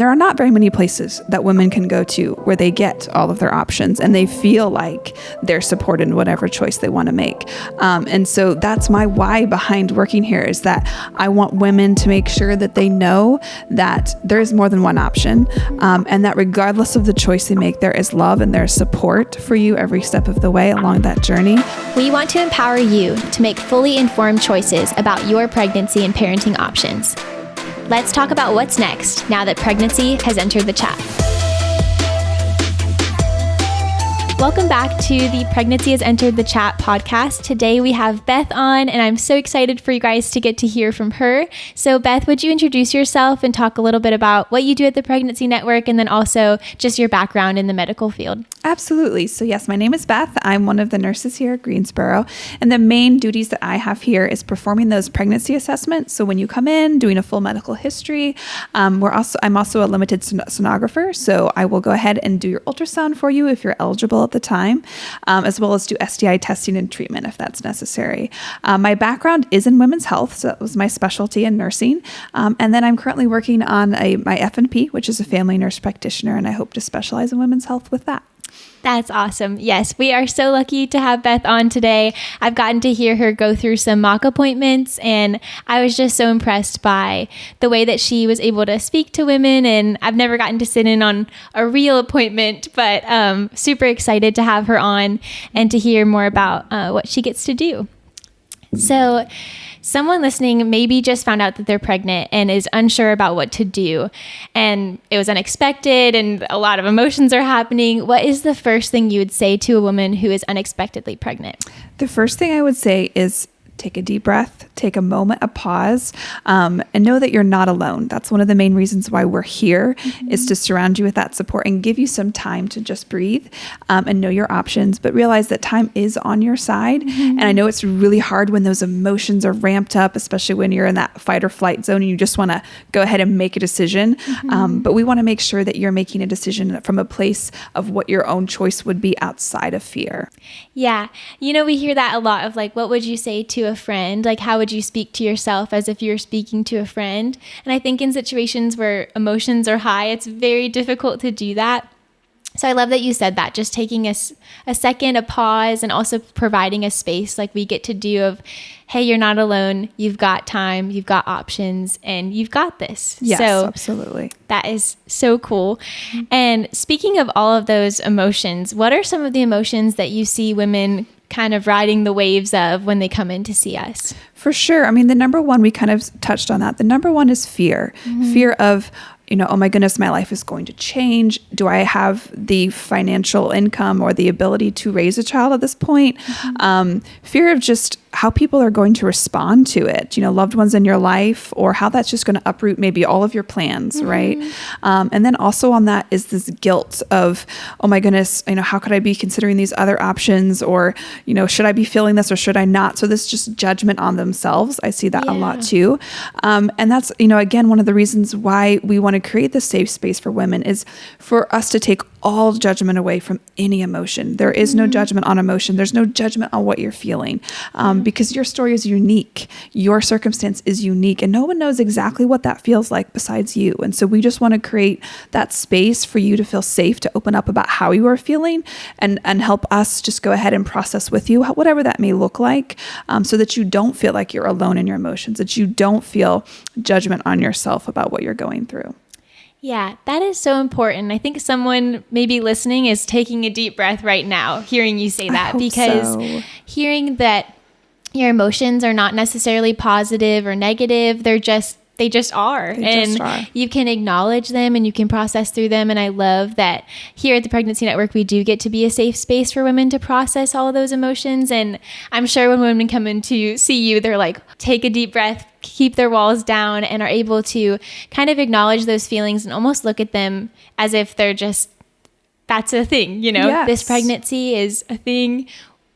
There are not very many places that women can go to where they get all of their options and they feel like they're supported in whatever choice they want to make. And so that's my why behind working here, is that I want women to make sure that they know that there is more than one option, and that regardless of the choice they make, there is love and there's support for you every step of the way along that journey. We want to empower you to make fully informed choices about your pregnancy and parenting options. Let's talk about what's next now that pregnancy has entered the chat. Welcome back to the Pregnancy Has Entered the Chat podcast. Today we have Beth on, and I'm so excited for you guys to get to hear from her. So Beth, would you introduce yourself and talk a little bit about what you do at the Pregnancy Network, and then also just your background in the medical field? Absolutely. So yes, my name is Beth. I'm one of the nurses here at Greensboro, and the main duties that I have here is performing those pregnancy assessments. So when you come in, doing a full medical history, I'm also a limited sonographer, so I will go ahead and do your ultrasound for you if you're eligible at the time, as well as do STI testing and treatment if that's necessary. My background is in women's health, so that was my specialty in nursing. And then I'm currently working on my FNP, which is a Family Nurse Practitioner, and I hope to specialize in women's health with that. That's awesome. Yes, we are so lucky to have Beth on today. I've gotten to hear her go through some mock appointments, and I was just so impressed by the way that she was able to speak to women. And I've never gotten to sit in on a real appointment, but super excited to have her on and to hear more about what she gets to do. So someone listening maybe just found out that they're pregnant and is unsure about what to do, and it was unexpected and a lot of emotions are happening. What is the first thing you would say to a woman who is unexpectedly pregnant? The first thing I would say is take a deep breath, take a moment, a pause, and know that you're not alone. That's one of the main reasons why we're here, is to surround you with that support and give you some time to just breathe and know your options, but realize that time is on your side. And I know it's really hard when those emotions are ramped up, especially when you're in that fight or flight zone and you just want to go ahead and make a decision. But we want to make sure that you're making a decision from a place of what your own choice would be outside of fear. Yeah. You know, we hear that a lot of like, what would you say to a friend? Like, how would you speak to yourself as if you're speaking to a friend? And I think in situations where emotions are high, it's very difficult to do that. So I love that you said that, just taking a second, a pause, and also providing a space like we get to do of, hey, you're not alone. You've got time, you've got options, and you've got this. Yes, so absolutely. That is so cool. And speaking of all of those emotions, what are some of the emotions that you see women kind of riding the waves of when they come in to see us? For sure. I mean, the number one, we kind of touched on that. The number one is fear. Fear of, oh my goodness, my life is going to change. Do I have the financial income or the ability to raise a child at this point? Fear of just how people are going to respond to it, loved ones in your life, or how that's just going to uproot maybe all of your plans, right? And then also on that is this guilt of, oh my goodness, how could I be considering these other options? Or, should I be feeling this or should I not? So this just judgment on themselves. I see that a lot too. And that's, again, one of the reasons why we want to create this safe space for women is for us to take all judgment away from any emotion. There is no judgment on emotion. There's no judgment on what you're feeling, because your story is unique. Your circumstance is unique, and no one knows exactly what that feels like besides you. And so we just want to create that space for you to feel safe to open up about how you are feeling and help us just go ahead and process with you, whatever that may look like, so that you don't feel like you're alone in your emotions, that you don't feel judgment on yourself about what you're going through. Yeah, that is so important. I think someone maybe listening is taking a deep breath right now, hearing you say that, because hearing that your emotions are not necessarily positive or negative, they just are. You can acknowledge them and you can process through them. And I love that here at the Pregnancy Network, we do get to be a safe space for women to process all of those emotions. And I'm sure when women come in to see you, they're like, take a deep breath, keep their walls down, and are able to kind of acknowledge those feelings and almost look at them as if they're just, that's a thing, Yes. This pregnancy is a thing.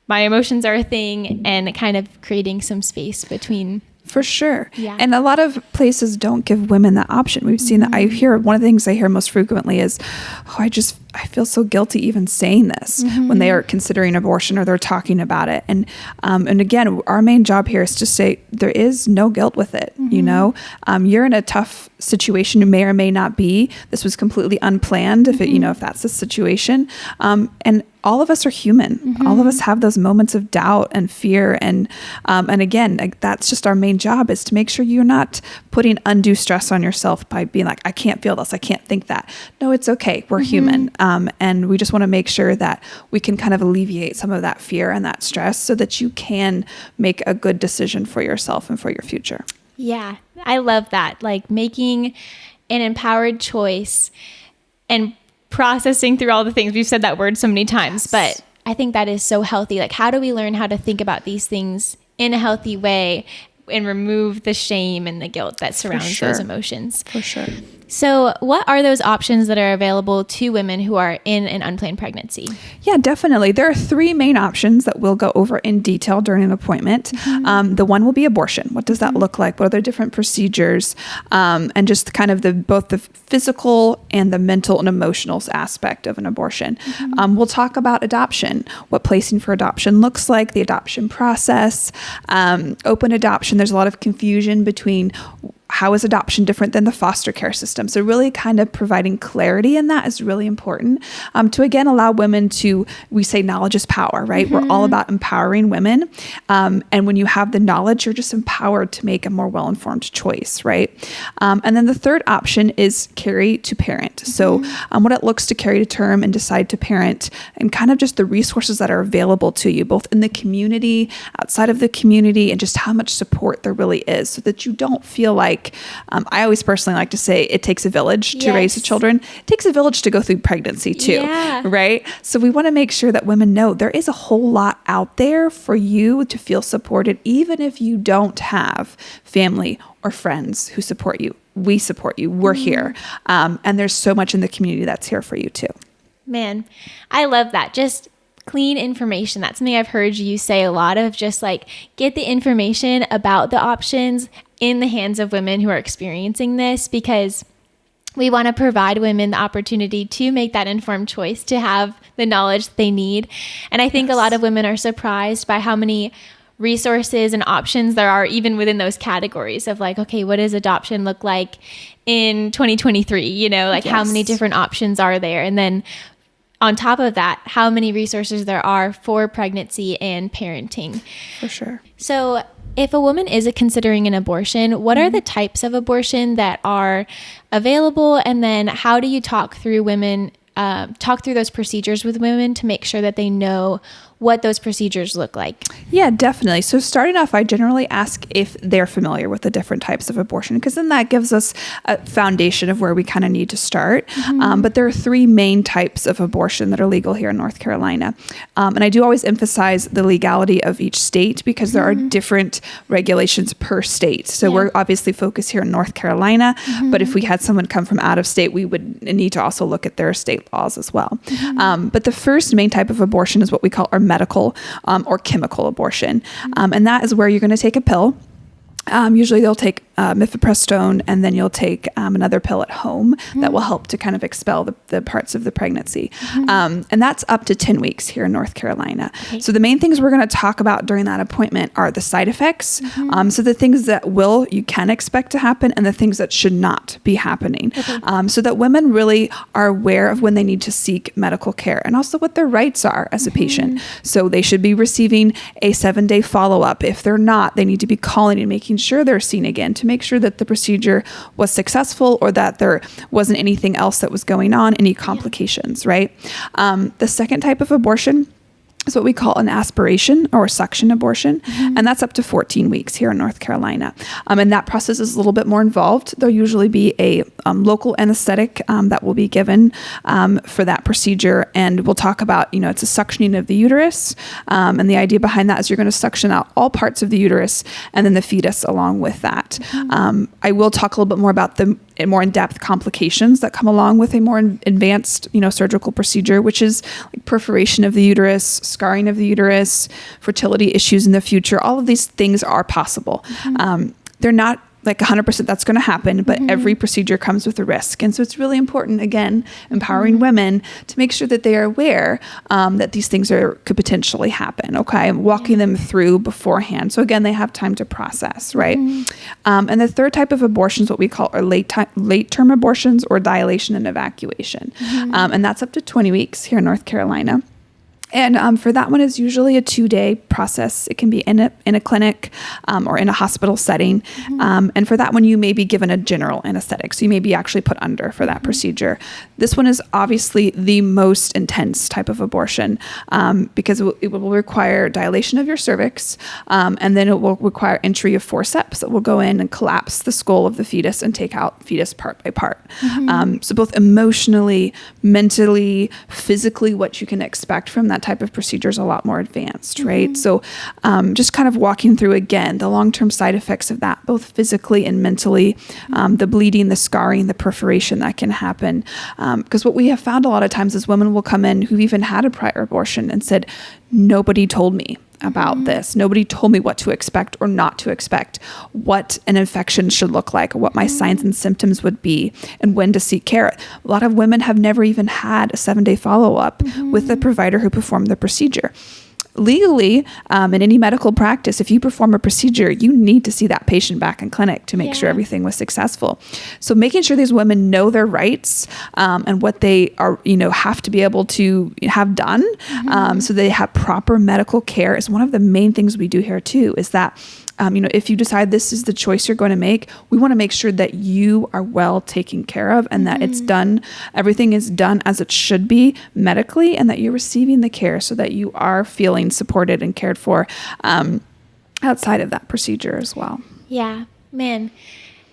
My emotions are a thing, and kind of creating some space between For sure. Yeah. And a lot of places don't give women that option. We've seen that. One of the things I hear most frequently is, I feel so guilty even saying this when they are considering abortion or they're talking about it. And again, our main job here is to say there is no guilt with it. You know, you're in a tough situation. You may or may not be. This was completely unplanned if if that's the situation. And all of us are human. All of us have those moments of doubt and fear. And again, like, that's just our main job, is to make sure you're not putting undue stress on yourself by being like, I can't feel this. I can't think that. No, it's okay. We're human. And we just want to make sure that we can kind of alleviate some of that fear and that stress so that you can make a good decision for yourself and for your future. Yeah, I love that. Like, making an empowered choice and processing through all the things. We've said that word so many times, but I think that is so healthy. Like, how do we learn how to think about these things in a healthy way and remove the shame and the guilt that surrounds those emotions? For sure. So what are those options that are available to women who are in an unplanned pregnancy? Yeah, definitely. There are three main options that we'll go over in detail during an appointment. The one will be abortion. What does that look like? What are the different procedures? And just kind of both the physical and the mental and emotional aspect of an abortion. We'll talk about adoption, what placing for adoption looks like, the adoption process, open adoption. There's a lot of confusion between how is adoption different than the foster care system? So really kind of providing clarity in that is really important to, again, allow women to, we say knowledge is power, right? We're all about empowering women. And when you have the knowledge, you're just empowered to make a more well-informed choice, right? And then the third option is carry to parent. So what it looks to carry to term and decide to parent, and kind of just the resources that are available to you, both in the community, outside of the community, and just how much support there really is, so that you don't feel like, I always personally like to say it takes a village to raise the children. It takes a village to go through pregnancy too, right? So we want to make sure that women know there is a whole lot out there for you to feel supported, even if you don't have family or friends who support you. We support you. We're here. And there's so much in the community that's here for you too. Man, I love that. Just clean information. That's something I've heard you say a lot of, just like, get the information about the options in the hands of women who are experiencing this, because we want to provide women the opportunity to make that informed choice, to have the knowledge that they need. And I think a lot of women are surprised by how many resources and options there are, even within those categories of like, okay, what does adoption look like in 2023? You know, like how many different options are there? And then on top of that, how many resources there are for pregnancy and parenting. For sure. So if a woman is considering an abortion, what are the types of abortion that are available? And then how do you talk through those procedures with women to make sure that they know what those procedures look like? Yeah, definitely. So starting off, I generally ask if they're familiar with the different types of abortion, because then that gives us a foundation of where we kind of need to start. But there are three main types of abortion that are legal here in North Carolina. And I do always emphasize the legality of each state, because there are different regulations per state. So we're obviously focused here in North Carolina, but if we had someone come from out of state, we would need to also look at their state laws as well. But the first main type of abortion is what we call our medical or chemical abortion. And that is where you're going to take a pill. Usually they'll take mifepristone, and then you'll take another pill at home that will help to kind of expel the parts of the pregnancy. And that's up to 10 weeks here in North Carolina. So the main things we're going to talk about during that appointment are the side effects. So the things that you can expect to happen, and the things that should not be happening. So that women really are aware of when they need to seek medical care, and also what their rights are as a patient. So they should be receiving a 7-day follow-up. If they're not, they need to be calling and making sure they're seen again to make sure that the procedure was successful, or that there wasn't anything else that was going on, any complications, right? The second type of abortion is what we call an aspiration or suction abortion. And that's up to 14 weeks here in North Carolina. And that process is a little bit more involved. There'll usually be a local anesthetic that will be given for that procedure. And we'll talk about, it's a suctioning of the uterus. And the idea behind that is you're going to suction out all parts of the uterus and then the fetus along with that. I will talk a little bit more about the more in-depth complications that come along with a more advanced, surgical procedure, which is like perforation of the uterus, scarring of the uterus, fertility issues in the future. All of these things are possible. they're not like 100% that's going to happen, but every procedure comes with a risk. And so it's really important, again, empowering women to make sure that they are aware that these things could potentially happen. Okay. And walking them through beforehand. So again, they have time to process, right? And the third type of abortion is what we call our late-term abortions, or dilation and evacuation. And that's up to 20 weeks here in North Carolina. And for that one, is usually a 2-day process. It can be in a clinic or in a hospital setting. And for that one, you may be given a general anesthetic. So you may be actually put under for that procedure. This one is obviously the most intense type of abortion because it will require dilation of your cervix. And then it will require entry of forceps that will go in and collapse the skull of the fetus and take out fetus part by part. So both emotionally, mentally, physically, what you can expect from that type of procedure is a lot more advanced, right? So just kind of walking through again the long-term side effects of that, both physically and mentally, the bleeding, the scarring, the perforation that can happen. Because what we have found a lot of times is women will come in who've even had a prior abortion and said, nobody told me about this. Nobody told me what to expect or not to expect, what an infection should look like, what my signs and symptoms would be, and when to seek care. A lot of women have never even had a 7-day follow-up with the provider who performed the procedure. Legally, in any medical practice, if you perform a procedure, you need to see that patient back in clinic to make sure everything was successful. So making sure these women know their rights and what they are, have to be able to have done, so they have proper medical care is one of the main things we do here too. Is that if you decide this is the choice you're going to make, we want to make sure that you are well taken care of and that it's done, everything is done as it should be medically, and that you're receiving the care so that you are feeling supported and cared for outside of that procedure as well. Yeah, man,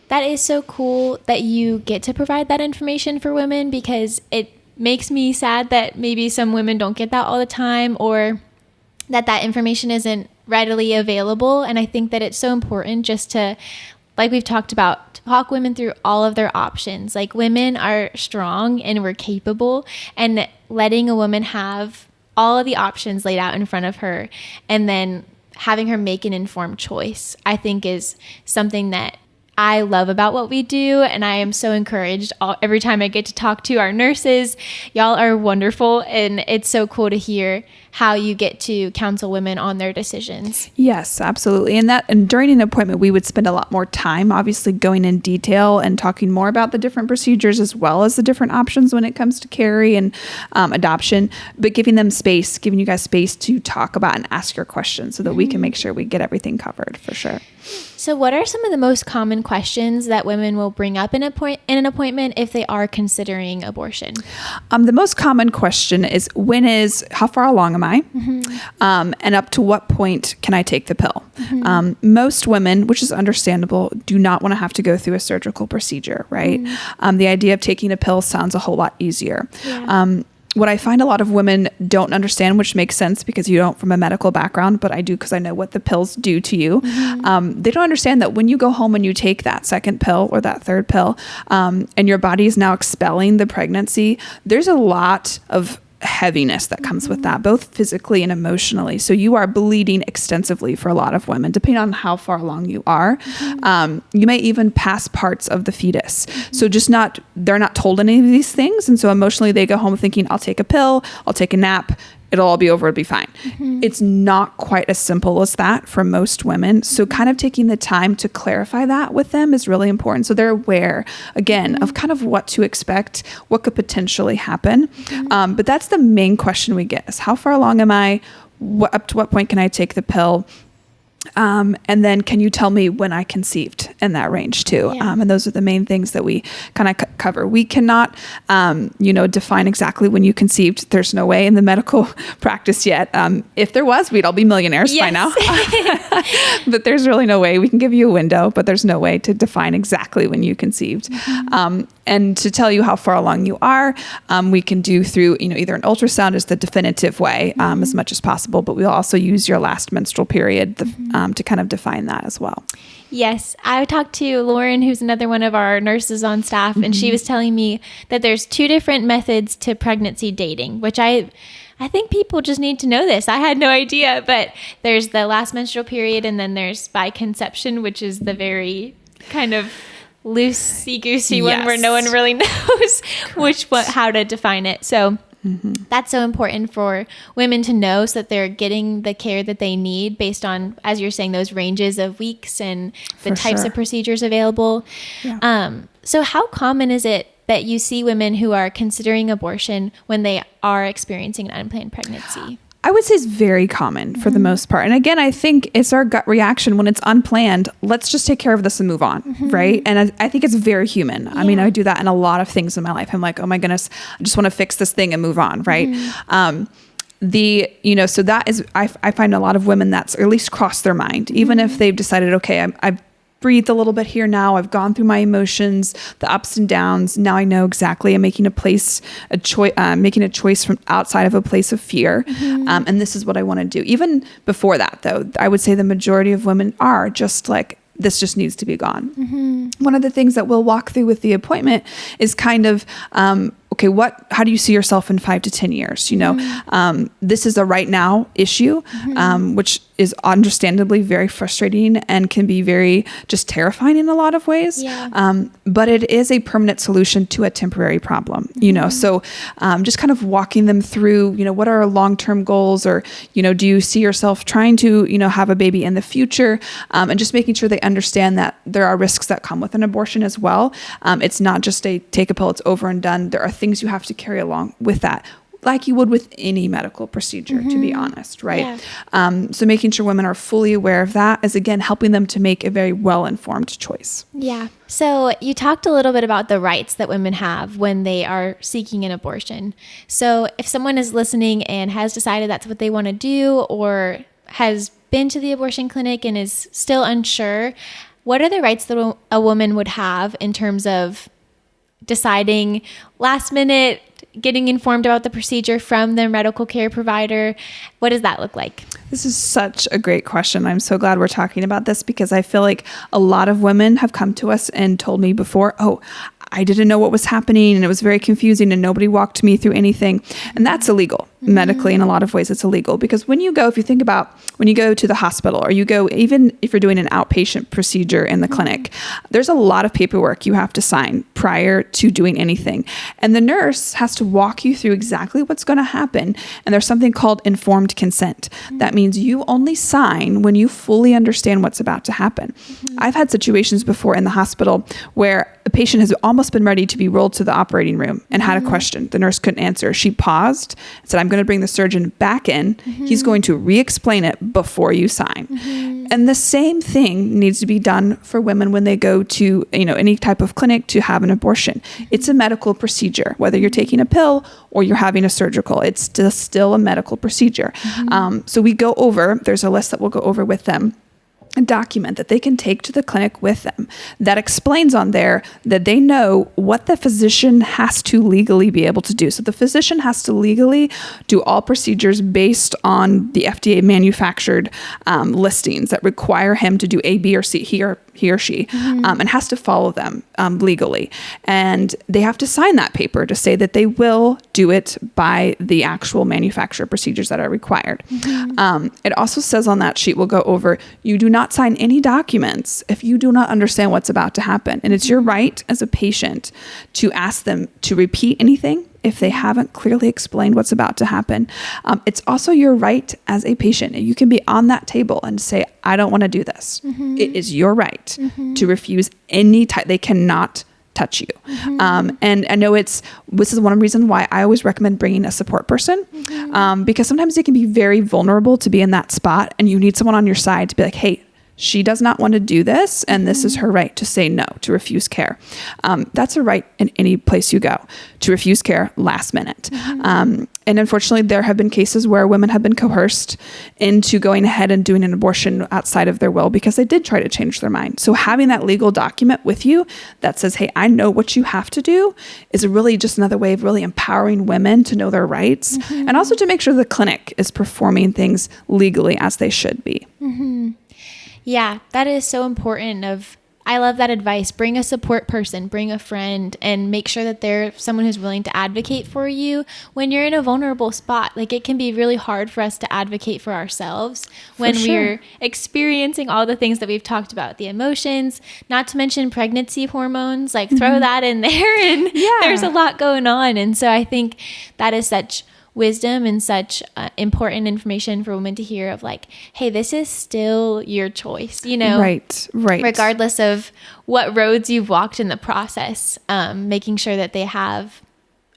that is so cool that you get to provide that information for women, because it makes me sad that maybe some women don't get that all the time, or that information isn't readily available. And I think that it's so important just to, like we've talked about, talk women through all of their options. Like, women are strong and we're capable, and letting a woman have all of the options laid out in front of her and then having her make an informed choice, I think is something that I love about what we do. And I am so encouraged every time I get to talk to our nurses. Y'all are wonderful. And it's so cool to hear how you get to counsel women on their decisions. Yes, absolutely. And during an appointment, we would spend a lot more time, obviously, going in detail and talking more about the different procedures as well as the different options when it comes to carry and adoption, but giving you guys space to talk about and ask your questions so that we can make sure we get everything covered for sure. So what are some of the most common questions that women will bring up in an appointment if they are considering abortion? The most common question is, how far along am I? And up to what point can I take the pill? Most women, which is understandable, do not want to have to go through a surgical procedure, right? The idea of taking a pill sounds a whole lot easier. Yeah. What I find a lot of women don't understand, which makes sense because you don't from a medical background, but I do because I know what the pills do to you. They don't understand that when you go home and you take that second pill or that third pill, and your body is now expelling the pregnancy, there's a lot of heaviness that comes with that, both physically and emotionally. So you are bleeding extensively for a lot of women, depending on how far along you are. You may even pass parts of the fetus. So they're not told any of these things. And so emotionally they go home thinking, I'll take a pill, I'll take a nap, it'll all be over, it'll be fine. It's not quite as simple as that for most women. So kind of taking the time to clarify that with them is really important. So they're aware, again, of kind of what to expect, what could potentially happen. But that's the main question we get is, how far along am I? Up to what point can I take the pill? And then can you tell me when I conceived in that range too? Yeah. And those are the main things that we kind of cover. We cannot, define exactly when you conceived. There's no way in the medical practice yet. If there was, we'd all be millionaires by now. But there's really no way. We can give you a window, but there's no way to define exactly when you conceived. And to tell you how far along you are, we can do through, either an ultrasound is the definitive way, as much as possible, but we'll also use your last menstrual period, to kind of define that as well. Yes. I talked to Lauren, who's another one of our nurses on staff, and she was telling me that there's 2 different methods to pregnancy dating, which I think people just need to know this. I had no idea, but there's the last menstrual period, and then there's by conception, which is the very kind of loosey-goosey one where no one really knows how to define it. So that's so important for women to know so that they're getting the care that they need based on, as you're saying, those ranges of weeks and the types of procedures available. Yeah. So how common is it that you see women who are considering abortion when they are experiencing an unplanned pregnancy? I would say it's very common for the most part. And again, I think it's our gut reaction when it's unplanned. Let's just take care of this and move on, right? And I think it's very human. Yeah. I mean, I do that in a lot of things in my life. I'm like, oh my goodness, I just want to fix this thing and move on, right? So that is, I find a lot of women that's at least crossed their mind, even if they've decided, okay, I've breathed a little bit here now. I've gone through my emotions, the ups and downs. Now I know exactly I'm making making a choice from outside of a place of fear. And this is what I want to do. Even before that, though, I would say the majority of women are just like, this just needs to be gone. One of the things that we'll walk through with the appointment is kind of, okay, how do you see yourself in 5 to 10 years? This is a right now issue, which is understandably very frustrating and can be very just terrifying in a lot of ways. Yeah. But it is a permanent solution to a temporary problem, so just kind of walking them through, what are our long-term goals, or, do you see yourself trying to, have a baby in the future, and just making sure they understand that there are risks that come with an abortion as well. It's not just take a pill, it's over and done. There are things you have to carry along with that, like you would with any medical procedure, to be honest, right? Yeah. So making sure women are fully aware of that is, again, helping them to make a very well-informed choice. Yeah. So you talked a little bit about the rights that women have when they are seeking an abortion. So if someone is listening and has decided that's what they want to do, or has been to the abortion clinic and is still unsure, what are the rights that a woman would have in terms of deciding last minute, getting informed about the procedure from their medical care provider? What does that look like? This is such a great question. I'm so glad we're talking about this, because I feel like a lot of women have come to us and told me before, I didn't know what was happening and it was very confusing and nobody walked me through anything. And that's illegal. Medically, in a lot of ways, it's illegal, because when you go to the hospital, or you go, even if you're doing an outpatient procedure in the clinic, there's a lot of paperwork you have to sign prior to doing anything. And the nurse has to walk you through exactly what's going to happen. And there's something called informed consent. That means you only sign when you fully understand what's about to happen. I've had situations before in the hospital where a patient has almost been ready to be rolled to the operating room and had a question. The nurse couldn't answer. She paused and said, I'm going to bring the surgeon back in. He's going to re-explain it before you sign. And the same thing needs to be done for women when they go to, any type of clinic to have an abortion. It's a medical procedure, whether you're taking a pill or you're having a surgical. It's still a medical procedure. So there's a list that we'll go over with them, a document that they can take to the clinic with them that explains on there that they know what the physician has to legally be able to do. So the physician has to legally do all procedures based on the FDA manufactured listings that require him to do A, B, or C, he or she, and has to follow them legally. And they have to sign that paper to say that they will do it by the actual manufacturer procedures that are required. It also says on that sheet we'll go over, you do not sign any documents if you do not understand what's about to happen. And it's your right as a patient to ask them to repeat anything if they haven't clearly explained what's about to happen. It's also your right as a patient. You can be on that table and say, I don't want to do this. It is your right to refuse any type. They cannot touch you. And I know this is one reason why I always recommend bringing a support person, because sometimes it can be very vulnerable to be in that spot, and you need someone on your side to be like, hey, she does not want to do this, and this is her right to say no, to refuse care. That's a right in any place you go, to refuse care last minute. And unfortunately, there have been cases where women have been coerced into going ahead and doing an abortion outside of their will because they did try to change their mind. So having that legal document with you that says, hey, I know what you have to do, is really just another way of really empowering women to know their rights, and also to make sure the clinic is performing things legally as they should be. Yeah, that is so important. I love that advice. Bring a support person, bring a friend, and make sure that they're someone who's willing to advocate for you when you're in a vulnerable spot. Like, it can be really hard for us to advocate for ourselves when we're experiencing all the things that we've talked about, the emotions, not to mention pregnancy hormones, like throw that in there, and there's a lot going on. And so I think that is such wisdom and such important information for women to hear of, like, hey, this is still your choice, right, regardless of what roads you've walked in the process, making sure that they have,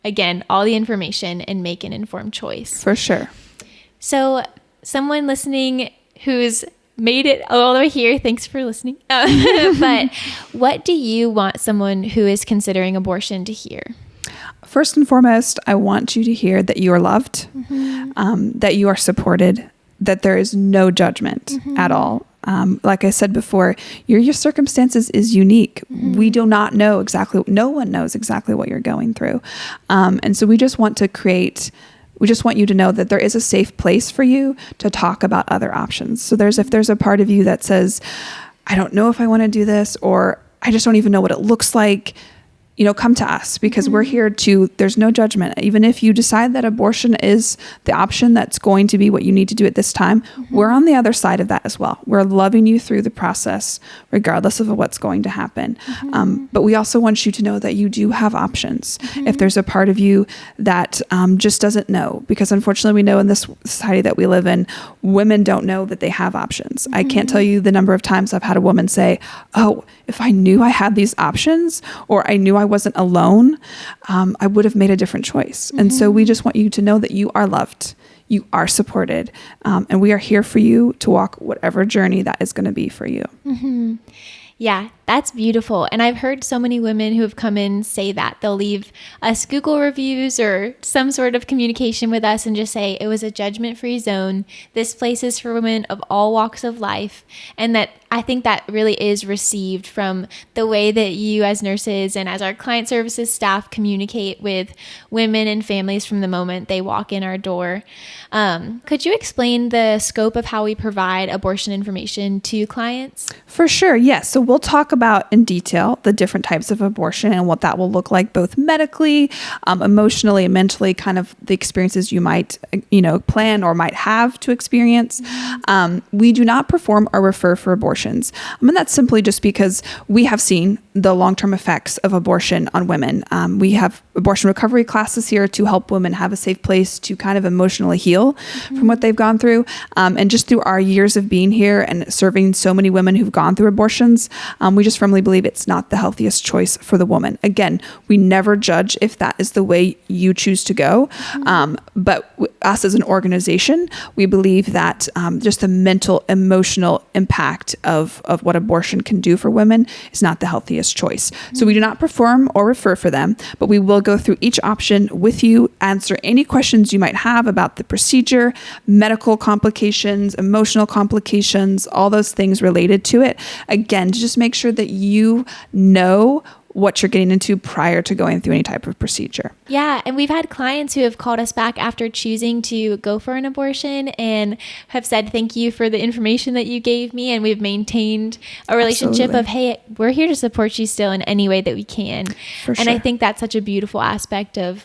again, all the information and make an informed choice. For sure. So someone listening who's made it all the way here, thanks for listening. But what do you want someone who is considering abortion to hear? First and foremost, I want you to hear that you are loved, that you are supported, that there is no judgment at all. Like I said before, your circumstances is unique. We do not know exactly, no one knows exactly what you're going through. And so we just want you to know that there is a safe place for you to talk about other options. So if there's a part of you that says, I don't know if I want to do this, or I just don't even know what it looks like, come to us, because we're here there's no judgment. Even if you decide that abortion is the option that's going to be what you need to do at this time, we're on the other side of that as well. We're loving you through the process, regardless of what's going to happen. But we also want you to know that you do have options. If there's a part of you that just doesn't know, because unfortunately we know in this society that we live in, women don't know that they have options. I can't tell you the number of times I've had a woman say, oh, if I knew I had these options, or I knew I wasn't alone, I would have made a different choice. And so we just want you to know that you are loved, you are supported, and we are here for you to walk whatever journey that is going to be for you. Yeah, that's beautiful. And I've heard so many women who have come in say that they'll leave us Google reviews or some sort of communication with us and just say it was a judgment-free zone. This place is for women of all walks of life. And that I think that really is received from the way that you as nurses and as our client services staff communicate with women and families from the moment they walk in our door. Could you explain the scope of how we provide abortion information to clients? For sure, yes. So we'll talk about in detail the different types of abortion and what that will look like, both medically, emotionally, and mentally, kind of the experiences you might, plan or might have to experience. We do not perform or refer for abortions. And that's simply just because we have seen the long-term effects of abortion on women. We have abortion recovery classes here to help women have a safe place to kind of emotionally heal from what they've gone through. And just through our years of being here and serving so many women who've gone through abortions, we just firmly believe it's not the healthiest choice for the woman. Again, we never judge if that is the way you choose to go. But us as an organization, we believe that just the mental, emotional impact of what abortion can do for women is not the healthiest choice. So we do not perform or refer for them, but we will go through each option with you, answer any questions you might have about the procedure, medical complications, emotional complications, all those things related to it. Again, to just make sure that you know what you're getting into prior to going through any type of procedure. Yeah. And we've had clients who have called us back after choosing to go for an abortion and have said, thank you for the information that you gave me. And we've maintained a relationship of, hey, we're here to support you still in any way that we can. For sure. And I think that's such a beautiful aspect of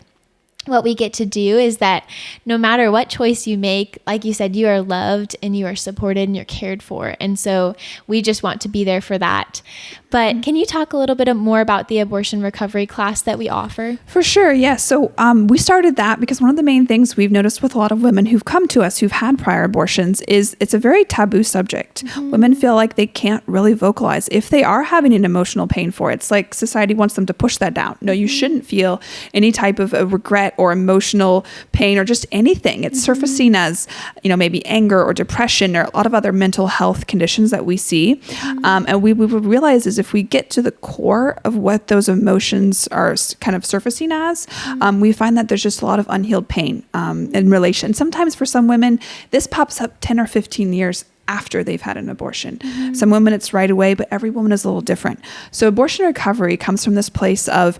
what we get to do, is that no matter what choice you make, like you said, you are loved and you are supported and you're cared for. And so we just want to be there for that. But can you talk a little bit more about the abortion recovery class that we offer? For sure, yes. So we started that because one of the main things we've noticed with a lot of women who've come to us who've had prior abortions is it's a very taboo subject. Women feel like they can't really vocalize if they are having an emotional pain for it. It's like society wants them to push that down. No, you shouldn't feel any type of a regret or emotional pain or just anything. It's surfacing as, maybe anger or depression or a lot of other mental health conditions that we see. And we would realize is if we get to the core of what those emotions are kind of surfacing as, we find that there's just a lot of unhealed pain in relation. Sometimes for some women, this pops up 10 or 15 years after they've had an abortion. Some women it's right away, but every woman is a little different. So abortion recovery comes from this place of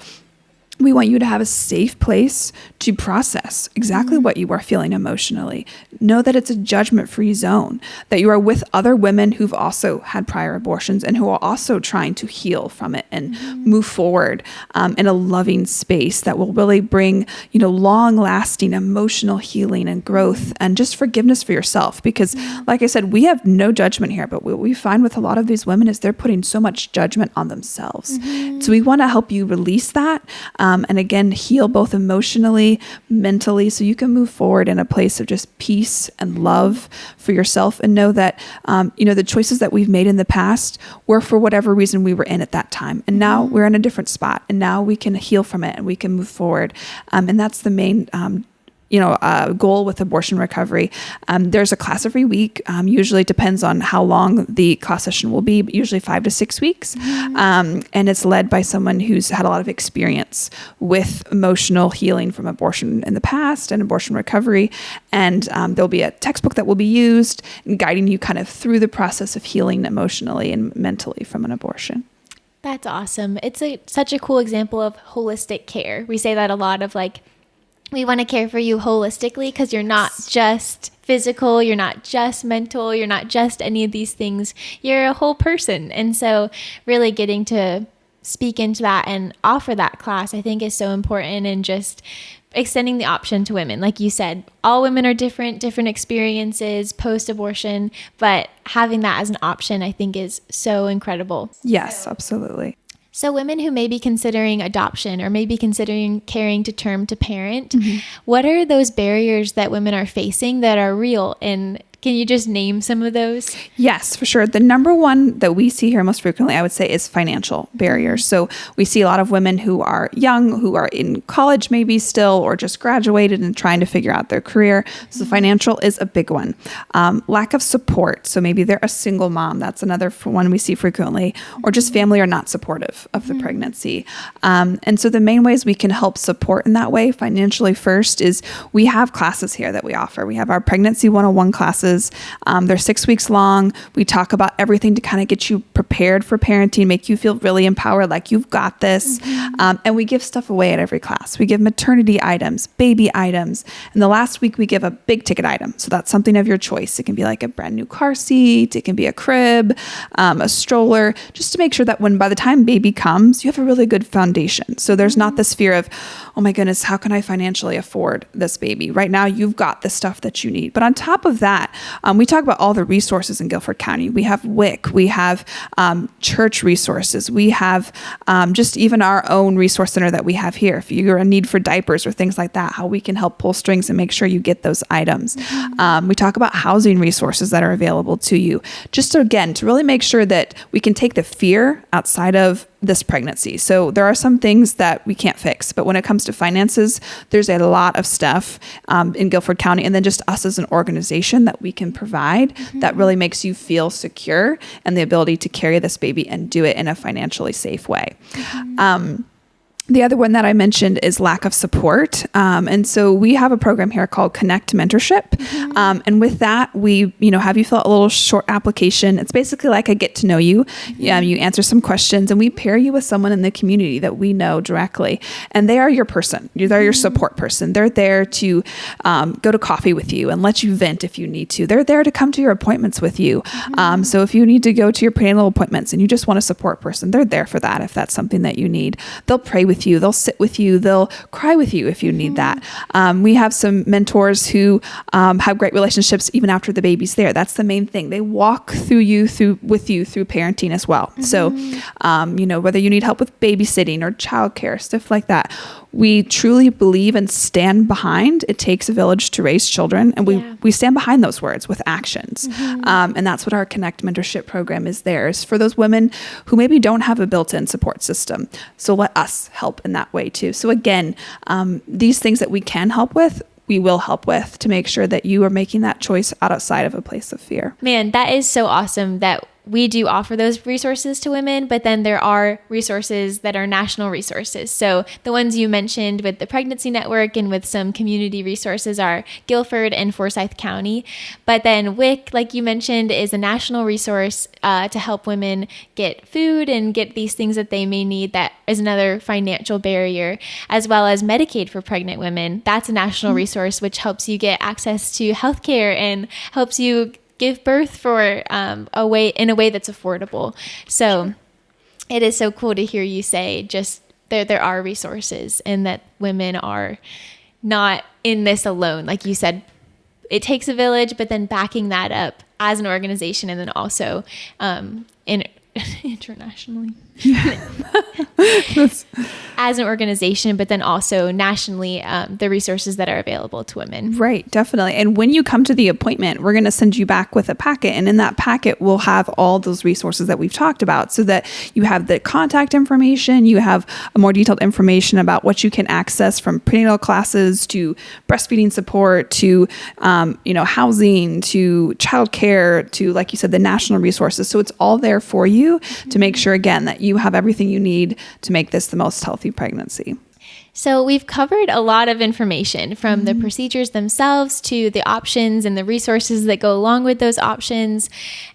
We want you to have a safe place to process exactly what you are feeling emotionally. Know that it's a judgment-free zone, that you are with other women who've also had prior abortions and who are also trying to heal from it and move forward in a loving space that will really bring, long-lasting emotional healing and growth and just forgiveness for yourself. Because like I said, we have no judgment here, but what we find with a lot of these women is they're putting so much judgment on themselves. So we want to help you release that. And again, heal both emotionally, mentally, so you can move forward in a place of just peace and love for yourself, and know that, the choices that we've made in the past were for whatever reason we were in at that time. And now we're in a different spot, and now we can heal from it and we can move forward. And that's the main goal with abortion recovery. There's a class every week. Usually depends on how long the class session will be, but usually 5 to 6 weeks. And it's led by someone who's had a lot of experience with emotional healing from abortion in the past and abortion recovery. And there'll be a textbook that will be used in guiding you kind of through the process of healing emotionally and mentally from an abortion. That's awesome. It's such a cool example of holistic care. We say that a lot of we want to care for you holistically, because you're not just physical, you're not just mental, you're not just any of these things. You're a whole person. And so really getting to speak into that and offer that class, I think, is so important, and just extending the option to women. Like you said, all women are different experiences post-abortion, but having that as an option, I think, is so incredible. Yes, absolutely. So women who may be considering adoption or maybe considering carrying to term to parent, what are those barriers that women are facing that are real? And can you just name some of those? Yes, for sure. The number one that we see here most frequently, I would say, is financial barriers. So we see a lot of women who are young, who are in college maybe still, or just graduated and trying to figure out their career. So financial is a big one. Lack of support. So maybe they're a single mom. That's another one we see frequently. Or just family are not supportive of the pregnancy. And so the main ways we can help support in that way financially first is we have classes here that we offer. We have our Pregnancy 101 classes. They're 6 weeks long. We talk about everything to kind of get you prepared for parenting, make you feel really empowered, like you've got this. And we give stuff away at every class. We give maternity items, baby items. And the last week we give a big ticket item. So that's something of your choice. It can be like a brand new car seat. It can be a crib, a stroller, just to make sure that by the time baby comes, you have a really good foundation. So there's not this fear of, oh my goodness, how can I financially afford this baby? Right now, you've got the stuff that you need. But on top of that, we talk about all the resources in Guilford County. We have WIC, we have church resources, we have just even our own resource center that we have here. If you're in need for diapers or things like that, how we can help pull strings and make sure you get those items. We talk about housing resources that are available to you. Just to really make sure that we can take the fear outside of this pregnancy. So there are some things that we can't fix, but when it comes to finances, there's a lot of stuff in Guilford County, and then just us as an organization that we can provide that really makes you feel secure and the ability to carry this baby and do it in a financially safe way. The other one that I mentioned is lack of support. And so we have a program here called Connect Mentorship. And with that, we, have you fill out a little short application. It's basically like a get to know you. You answer some questions, and we pair you with someone in the community that we know directly. And they are your person. They're your support person. They're there to go to coffee with you and let you vent if you need to. They're there to come to your appointments with you. So if you need to go to your prenatal appointments and you just want a support person, they're there for that if that's something that you need. They'll pray with you. They'll sit with you. They'll cry with you if you need that. We have some mentors who have great relationships even after the baby's there. That's the main thing. They walk with you through parenting as well. So, whether you need help with babysitting or childcare, stuff like that, we truly believe and stand behind it takes a village to raise children. And we stand behind those words with actions. And that's what our Connect Mentorship program is there, is for those women who maybe don't have a built-in support system. So let us help in that way too. So again, these things that we can help with, we will help with to make sure that you are making that choice outside of a place of fear. Man, that is so awesome that we do offer those resources to women, but then there are resources that are national resources. So the ones you mentioned with the Pregnancy Network and with some community resources are Guilford and Forsyth County. But then WIC, like you mentioned, is a national resource to help women get food and get these things that they may need. That is another financial barrier, as well as Medicaid for pregnant women. That's a national resource which helps you get access to healthcare and helps you give birth for in a way that's affordable. So it is so cool to hear you say just there are resources and that women are not in this alone. Like you said, it takes a village, but then backing that up as an organization and then also internationally. As an organization, but then also nationally, the resources that are available to women. Right, definitely. And when you come to the appointment, we're going to send you back with a packet. And in that packet, we'll have all those resources that we've talked about so that you have the contact information, you have a more detailed information about what you can access from prenatal classes to breastfeeding support to, housing to childcare to, like you said, the national resources. So it's all there for you to make sure, again, that you have everything you need to make this the most healthy pregnancy. So we've covered a lot of information from the procedures themselves to the options and the resources that go along with those options.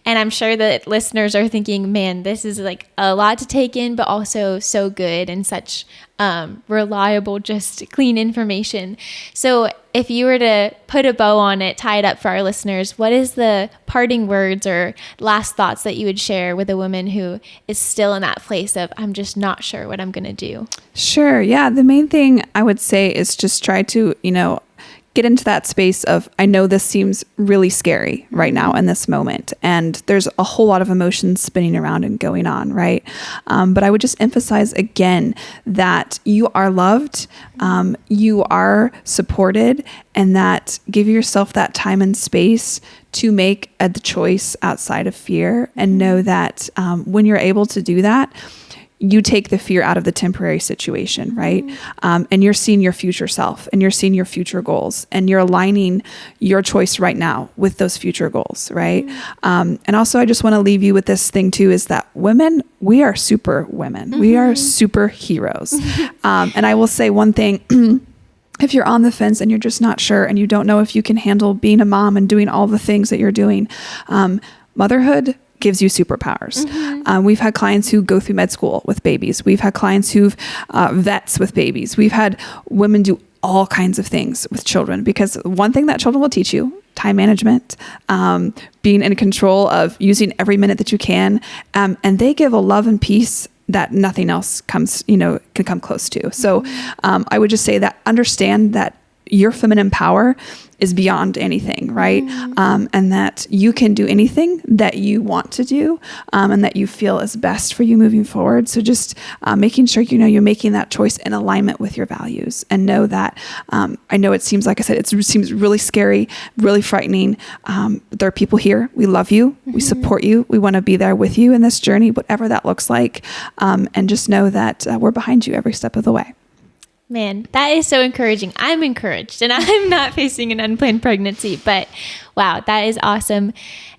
And I'm sure that listeners are thinking, man, this is like a lot to take in, but also so good and such reliable, just clean information. So if you were to put a bow on it, tie it up for our listeners, what is the parting words or last thoughts that you would share with a woman who is still in that place of, I'm just not sure what I'm going to do? Sure. Yeah. The main thing I would say is just try to, get into that space of, I know this seems really scary right now in this moment, and there's a whole lot of emotions spinning around and going on, right? But I would just emphasize again that you are loved, you are supported, and that give yourself that time and space to make the choice outside of fear, and know that when you're able to do that, you take the fear out of the temporary situation, right? And you're seeing your future self, and you're seeing your future goals, and you're aligning your choice right now with those future goals, right? And also, I just want to leave you with this thing too, is that women, we are super women. We are superheroes. And I will say one thing, if you're on the fence and you're just not sure, and you don't know if you can handle being a mom and doing all the things that you're doing, motherhood gives you superpowers. We've had clients who go through med school with babies. We've had clients who've vets with babies. We've had women do all kinds of things with children, because one thing that children will teach you, time management, being in control of using every minute that you can. And they give a love and peace that nothing else can come close to. So I would just say that understand that your feminine power is beyond anything, right? And that you can do anything that you want to do, and that you feel is best for you moving forward. So just making sure, you're making that choice in alignment with your values, and know that, I know it seems, like I said, it seems really scary, really frightening. But there are people here. We love you. We support you. We want to be there with you in this journey, whatever that looks like. And just know that we're behind you every step of the way. Man, that is so encouraging. I'm encouraged, and I'm not facing an unplanned pregnancy, but wow, that is awesome.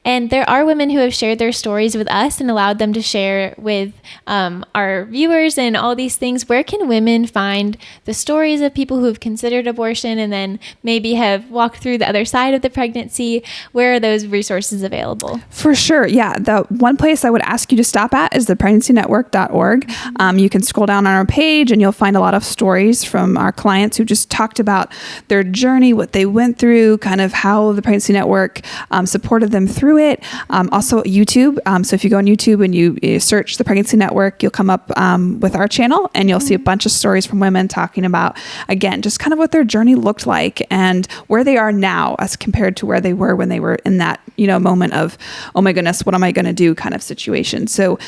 And there are women who have shared their stories with us and allowed them to share with our viewers and all these things. Where can women find the stories of people who have considered abortion and then maybe have walked through the other side of the pregnancy? Where are those resources available? For sure. Yeah. The one place I would ask you to stop at is the pregnancy-network.org. You can scroll down on our page and you'll find a lot of stories from our clients who just talked about their journey, what they went through, kind of how the Pregnancy Network supported them through it. Also YouTube. So if you go on YouTube and you search the Pregnancy Network, you'll come up with our channel, and you'll see a bunch of stories from women talking about, again, just kind of what their journey looked like and where they are now as compared to where they were when they were in that, moment of, oh my goodness, what am I going to do kind of situation. So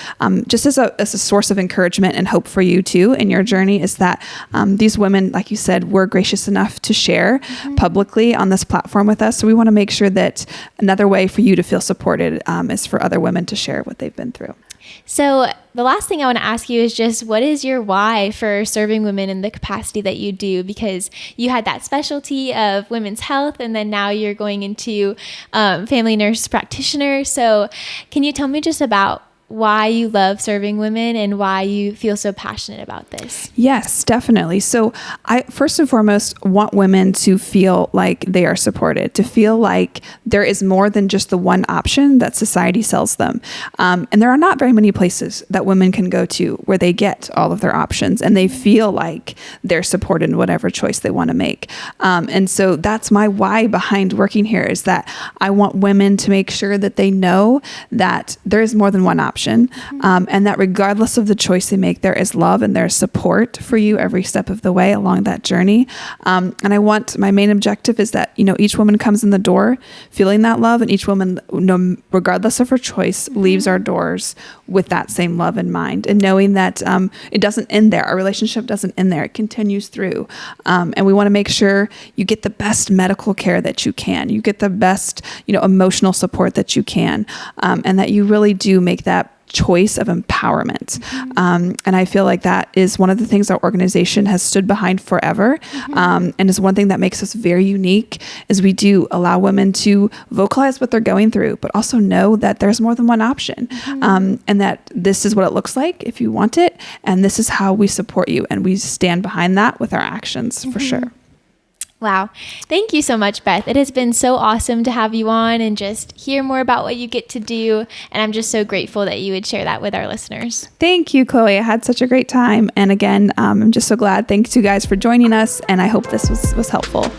just as a source of encouragement and hope for you too in your journey is that these women, like you said, were gracious enough to share publicly on this platform with us. So we want to make sure that another way for you to feel supported is for other women to share what they've been through. So the last thing I want to ask you is just, what is your why for serving women in the capacity that you do? Because you had that specialty of women's health, and then now you're going into family nurse practitioner. So can you tell me just about why you love serving women and why you feel so passionate about this? Yes, definitely. So I first and foremost want women to feel like they are supported, to feel like there is more than just the one option that society sells them. And there are not very many places that women can go to where they get all of their options and they feel like they're supported in whatever choice they want to make. And so that's my why behind working here, is that I want women to make sure that they know that there is more than one option. And that regardless of the choice they make, there is love and there's support for you every step of the way along that journey. And my main objective is that, each woman comes in the door feeling that love, and each woman, regardless of her choice, leaves our doors with that same love in mind, and knowing that it doesn't end there. Our relationship doesn't end there. It continues through. And we want to make sure you get the best medical care that you can. You get the best, emotional support that you can, and that you really do make that choice of empowerment. And I feel like that is one of the things our organization has stood behind forever. And is one thing that makes us very unique, is we do allow women to vocalize what they're going through, but also know that there's more than one option. And that this is what it looks like if you want it. And this is how we support you. And we stand behind that with our actions for sure. Wow. Thank you so much, Beth. It has been so awesome to have you on and just hear more about what you get to do. And I'm just so grateful that you would share that with our listeners. Thank you, Chloe. I had such a great time. And again, I'm just so glad. Thanks you guys for joining us. And I hope this was helpful.